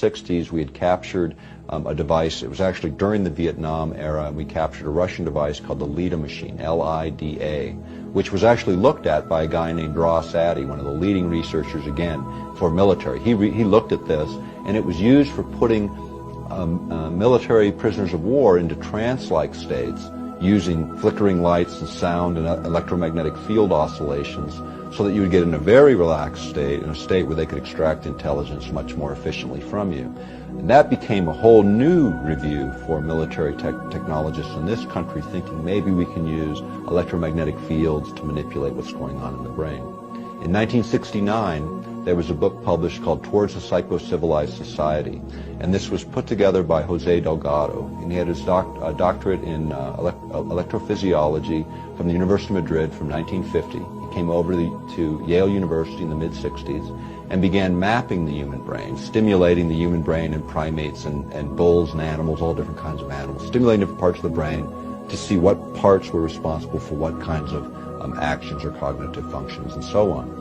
60s, we had captured a device. It was actually during the Vietnam era, and we captured a Russian device called the LIDA machine, L-I-D-A, which was actually looked at by a guy named Ross Addy, one of the leading researchers, again, for military. He looked at this, and it was used for putting military prisoners of war into trance-like states using flickering lights and sound and electromagnetic field oscillations so that you would get in a very relaxed state, in a state where they could extract intelligence much more efficiently from you. And that became a whole new review for military technologists in this country, thinking maybe we can use electromagnetic fields to manipulate what's going on in the brain. In 1969, there was a book published called Towards a Psycho-Civilized Society, and this was put together by Jose Delgado, and he had his doctorate in electrophysiology from the University of Madrid from 1950. He came over to Yale University in the mid-60s and began mapping the human brain, stimulating the human brain in primates and bulls and animals, all different kinds of animals, stimulating different parts of the brain to see what parts were responsible for what kinds of actions or cognitive functions and so on.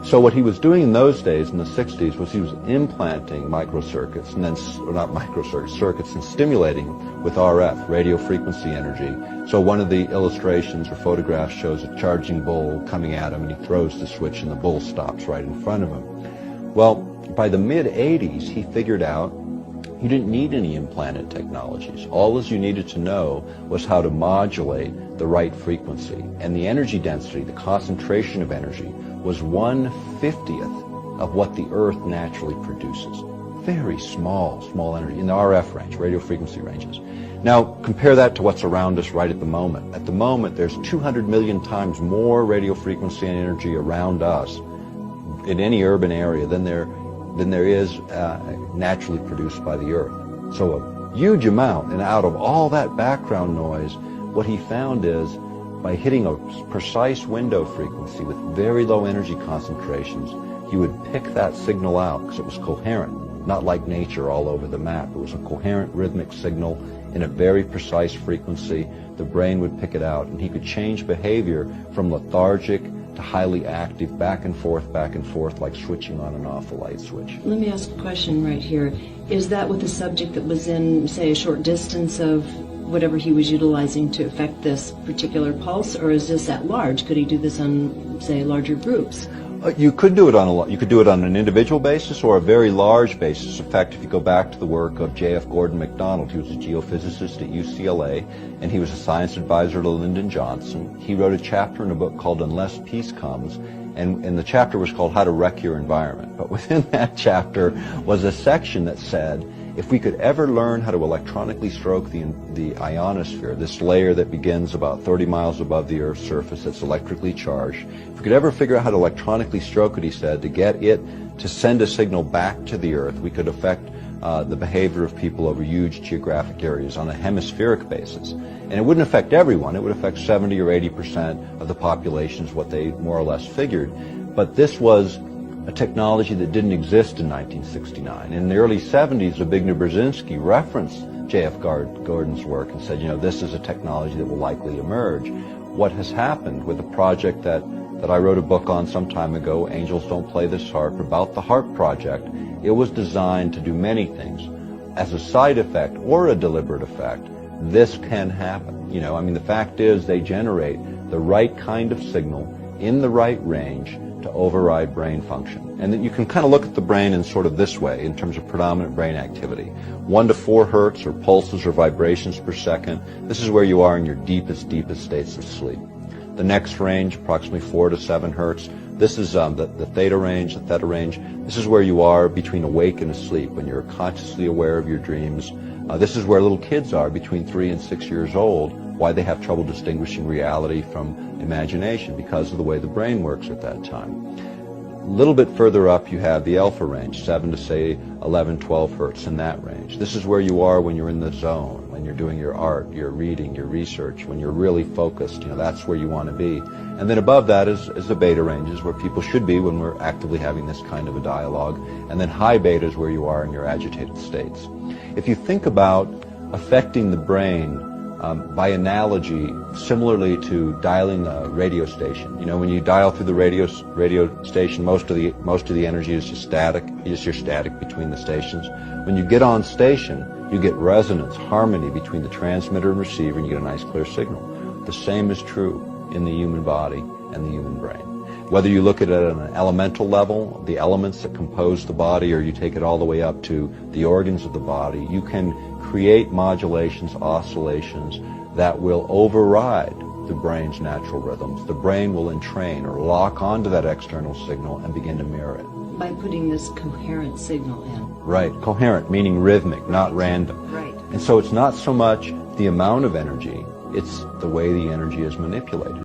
So what he was doing in those days, in the 60s, was he was implanting microcircuits, and then, or not microcircuits, circuits, and stimulating with RF, radio frequency energy. So one of the illustrations or photographs shows a charging bull coming at him, and he throws the switch, and the bull stops right in front of him. Well, by the mid-80s, he figured out you didn't need any implanted technologies. All you needed to know was how to modulate the right frequency. And the energy density, the concentration of energy, was 1/50th of what the Earth naturally produces. Very small energy in the RF range, radio frequency ranges. Now, compare that to what's around us right at the moment. At the moment, there's 200 million times more radio frequency and energy around us in any urban area than there is naturally produced by the Earth. So a huge amount, and out of all that background noise, what he found is by hitting a precise window frequency with very low energy concentrations, he would pick that signal out because it was coherent, not like nature all over the map. It was a coherent rhythmic signal in a very precise frequency. The brain would pick it out, and he could change behavior from lethargic to highly active, back and forth, like switching on and off a light switch. Let me ask a question right here. Is that with a subject that was in, say, a short distance of whatever he was utilizing to affect this particular pulse, or is this at large? Could he do this on, say, larger groups? You could do it on an individual basis or a very large basis. In fact, if you go back to the work of J.F. Gordon MacDonald, he was a geophysicist at UCLA, and he was a science advisor to Lyndon Johnson. He wrote a chapter in a book called Unless Peace Comes, and the chapter was called How to Wreck Your Environment. But within that chapter was a section that said, if we could ever learn how to electronically stroke the ionosphere, this layer that begins about 30 miles above the Earth's surface that's electrically charged, if we could ever figure out how to electronically stroke it, he said, to get it to send a signal back to the Earth, we could affect the behavior of people over huge geographic areas on a hemispheric basis. And it wouldn't affect everyone. It would affect 70 or 80% of the population is what they more or less figured. But this was a technology that didn't exist in 1969. In the early 70s, Zbigniew Brzezinski referenced J.F. Gordon's work and said, this is a technology that will likely emerge. What has happened with a project that I wrote a book on some time ago, Angels Don't Play This Harp, about the HARP project, it was designed to do many things. As a side effect or a deliberate effect, this can happen. The fact is they generate the right kind of signal in the right range to override brain function. And then you can kind of look at the brain in sort of this way in terms of predominant brain activity. 1 to 4 hertz or pulses or vibrations per second. This is where you are in your deepest states of sleep. The next range, approximately 4 to 7 hertz. This is the theta range, the theta range. This is where you are between awake and asleep, when you're consciously aware of your dreams. This is where little kids are between 3 and 6 years old, why they have trouble distinguishing reality from imagination, because of the way the brain works at that time. A little bit further up you have the alpha range, 7 to say 11, 12 hertz in that range. This is where you are when you're in the zone, when you're doing your art, your reading, your research, when you're really focused. That's where you want to be. And then above that is the beta ranges, where people should be when we're actively having this kind of a dialogue. And then high beta is where you are in your agitated states. If you think about affecting the brain by analogy, similarly to dialing a radio station. You know, when you dial through the radio station, most of the energy is just static. You're static between the stations. When you get on station, you get resonance, harmony between the transmitter and receiver, and you get a nice clear signal. The same is true in the human body and the human brain. Whether you look at it at an elemental level, the elements that compose the body, or you take it all the way up to the organs of the body, you can create modulations, oscillations that will override the brain's natural rhythms. The brain will entrain or lock onto that external signal and begin to mirror it. By putting this coherent signal in. Right. Coherent, meaning rhythmic, not random. Right. And so it's not so much the amount of energy, it's the way the energy is manipulated.